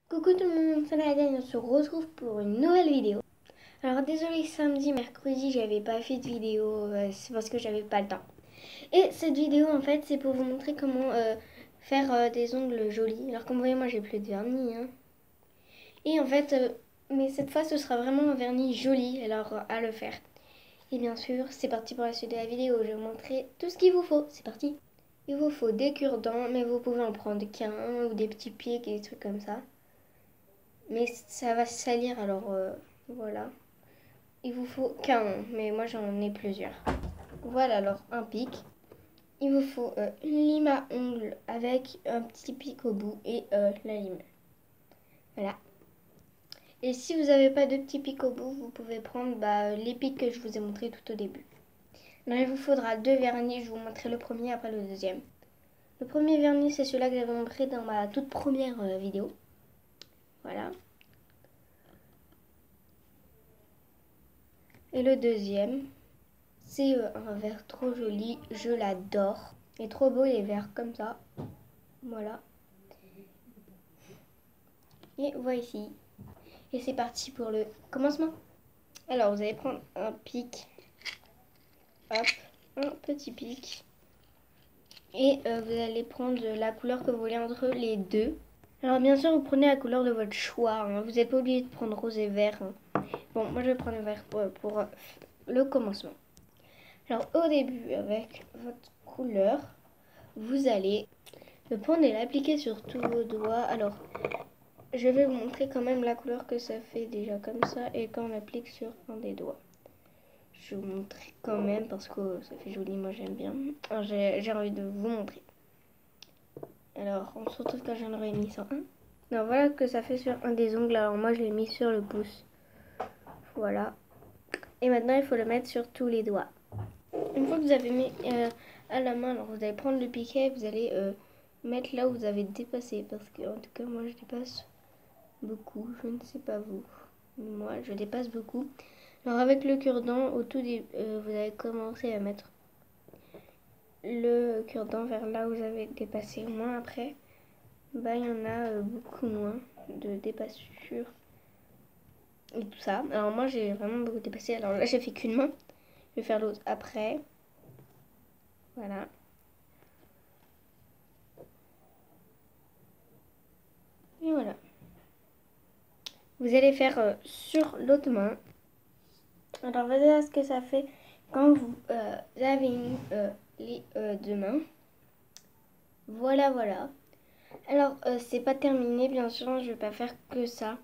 Coucou tout le monde, c'est Nadine, on se retrouve pour une nouvelle vidéo. Alors désolé, samedi, mercredi, j'avais pas fait de vidéo, c'est parce que j'avais pas le temps. Et cette vidéo en fait, c'est pour vous montrer comment faire des ongles jolis. Alors comme vous voyez, moi j'ai plus de vernis. Et en fait, mais cette fois ce sera vraiment un vernis joli, alors à le faire. Et bien sûr, c'est parti pour la suite de la vidéo, je vais vous montrer tout ce qu'il vous faut, c'est parti. Il vous faut des cure-dents, mais vous pouvez en prendre qu'un ou des petits pics et des trucs comme ça. Mais ça va se salir, alors voilà. Il vous faut qu'un, mais moi j'en ai plusieurs. Voilà, alors un pic. Il vous faut une lime à ongles avec un petit pic au bout et la lime. Voilà. Et si vous n'avez pas de petit pic au bout, vous pouvez prendre les pics que je vous ai montré tout au début. Alors il vous faudra deux vernis, je vous montrerai le premier après le deuxième. Le premier vernis, c'est celui-là que j'avais montré dans ma toute première vidéo. Voilà. Et le deuxième, c'est un verre trop joli, je l'adore. Il est trop beau les verres comme ça. Voilà. Et voici. Et c'est parti pour le commencement. Alors vous allez prendre un pic. Hop, un petit pic. Et vous allez prendre la couleur que vous voulez entre les deux. Alors bien sûr vous prenez la couleur de votre choix. Hein. Vous n'êtes pas obligé de prendre rose et vert. Hein. Bon, moi je vais prendre le vert pour le commencement. Alors au début, avec votre couleur, vous allez le prendre et l'appliquer sur tous vos doigts. Alors, je vais vous montrer quand même la couleur que ça fait déjà comme ça et quand on l'applique sur un des doigts. Je vais vous montrer quand même parce que ça fait joli, moi j'aime bien. Alors j'ai envie de vous montrer. Alors, on se retrouve quand j'en aurai mis sur un. Alors voilà ce que ça fait sur un des ongles. Alors moi je l'ai mis sur le pouce. Voilà. Et maintenant il faut le mettre sur tous les doigts. Une fois que vous avez mis à la main, alors vous allez prendre le piquet, vous allez mettre là où vous avez dépassé. Parce que en tout cas moi je dépasse beaucoup, je ne sais pas vous. Moi je dépasse beaucoup. Alors avec le cure-dent, au tout début, vous allez commencer à mettre le cure-dent vers là où vous avez dépassé. Moins après, il y en a beaucoup moins de dépassure et tout ça. Alors moi j'ai vraiment beaucoup dépassé. Alors là j'ai fait qu'une main. Je vais faire l'autre après. Voilà. Et voilà. Vous allez faire sur l'autre main. Alors voilà ce que ça fait quand vous avez mis les deux mains. Voilà, voilà. Alors c'est pas terminé, bien sûr, je vais pas faire que ça.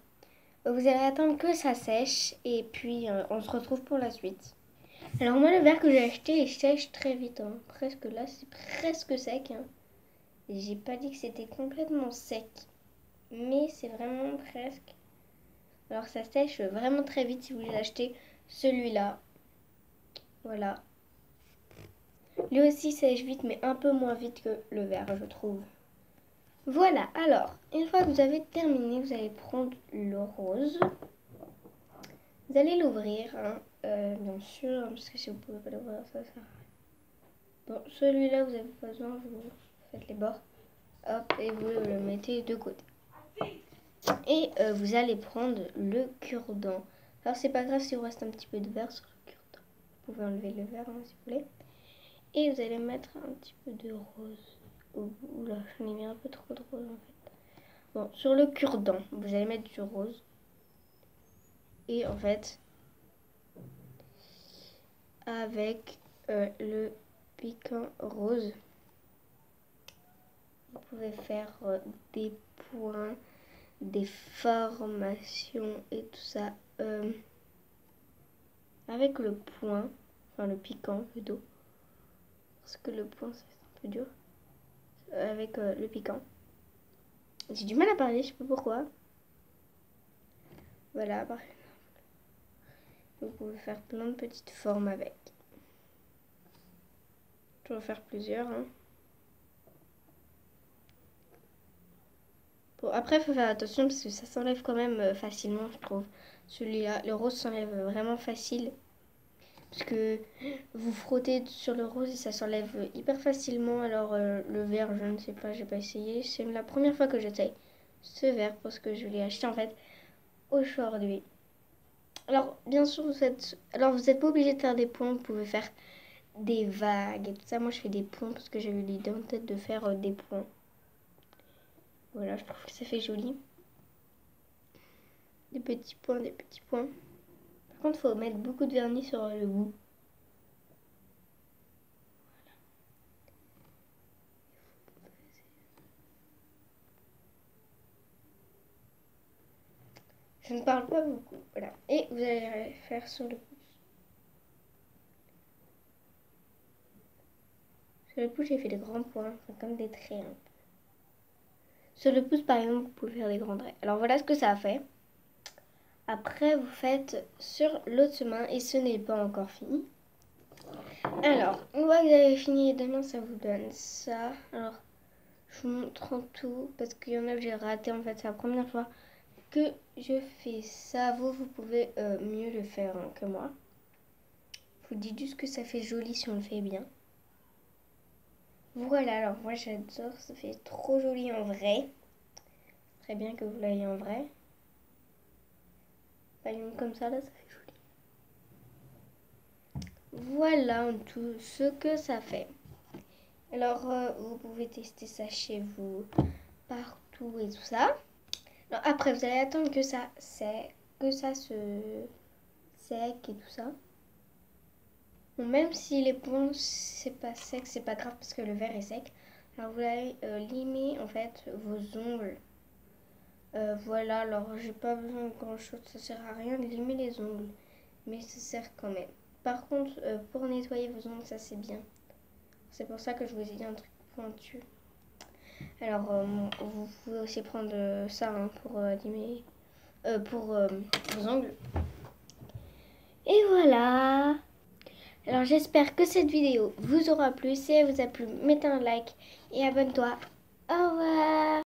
Vous allez attendre que ça sèche et puis on se retrouve pour la suite. Alors moi le verre que j'ai acheté il sèche très vite, hein. Presque là c'est presque sec. Hein. J'ai pas dit que c'était complètement sec, mais c'est vraiment presque. Alors ça sèche vraiment très vite si vous achetez celui-là. Voilà. Lui aussi sèche vite, mais un peu moins vite que le vert, je trouve. Voilà, alors, une fois que vous avez terminé, vous allez prendre le rose. Vous allez l'ouvrir, hein, bien sûr, parce que si vous ne pouvez pas l'ouvrir, ça sert à rien. Bon, celui-là, vous avez pas besoin, vous faites les bords. Hop, et vous le mettez de côté. Et vous allez prendre le cure-dent. Alors, c'est pas grave s'il vous reste un petit peu de vert sur le cure-dent. Vous pouvez enlever le vert, hein, si vous voulez. Et vous allez mettre un petit peu de rose. Oula, j'en ai mis un peu trop de rose en fait. Bon, sur le cure-dent, vous allez mettre du rose. Et en fait, avec le piquant rose, vous pouvez faire des points, des formations et tout ça. Avec le point, enfin le piquant plutôt. Parce que le point c'est un peu dur. Avec le piquant. J'ai du mal à parler, je sais pas pourquoi. Voilà, par exemple. Vous pouvez faire plein de petites formes avec. Je vais en faire plusieurs. Hein. Bon, après, il faut faire attention parce que ça s'enlève quand même facilement, je trouve. Celui-là, le rose s'enlève vraiment facile. Parce que vous frottez sur le rose et ça s'enlève hyper facilement. Alors, le vert, je ne sais pas, j'ai pas essayé. C'est la première fois que j'essaye. ce verre parce que je l'ai acheté en fait aujourd'hui. Alors, bien sûr, vous êtes pas obligé de faire des points, vous pouvez faire des vagues et tout ça. Moi, je fais des points parce que j'avais l'idée en tête de faire des points. Voilà, je trouve que ça fait joli. Des petits points, des petits points. Par contre, il faut mettre beaucoup de vernis sur le bout. Je ne parle pas beaucoup. Voilà. Et vous allez faire sur le pouce. Sur le pouce, j'ai fait des grands points, enfin, comme des traits un peu. Sur le pouce, par exemple, vous pouvez faire des grands traits. Alors voilà ce que ça a fait. Après, vous faites sur l'autre main et ce n'est pas encore fini. Alors, une fois que vous avez fini les deux mains, ça vous donne ça. Alors, je vous montre en tout parce qu'il y en a que j'ai raté en fait. C'est la première fois que je fais ça. Vous pouvez mieux le faire que moi. Je vous dis juste que ça fait joli si on le fait bien. Voilà, alors moi j'adore, ça fait trop joli en vrai. Très bien que vous l'ayez en vrai. Par exemple comme ça, là, ça fait joli. Voilà en tout ce que ça fait. Alors, vous pouvez tester ça chez vous, partout et tout ça. Alors, après, vous allez attendre que ça se sec et tout ça. Bon, même si les points c'est pas sec, c'est pas grave parce que le verre est sec. Alors, vous allez limer en fait vos ongles. Voilà, alors j'ai pas besoin de grand chose, ça sert à rien de limer les ongles, mais ça sert quand même. Par contre, pour nettoyer vos ongles, ça c'est bien. C'est pour ça que je vous ai dit un truc pointu. Alors, vous pouvez aussi prendre ça hein, pour limer, pour vos ongles. Et voilà. Alors j'espère que cette vidéo vous aura plu. Si elle vous a plu, mettez un like et abonne-toi. Au revoir.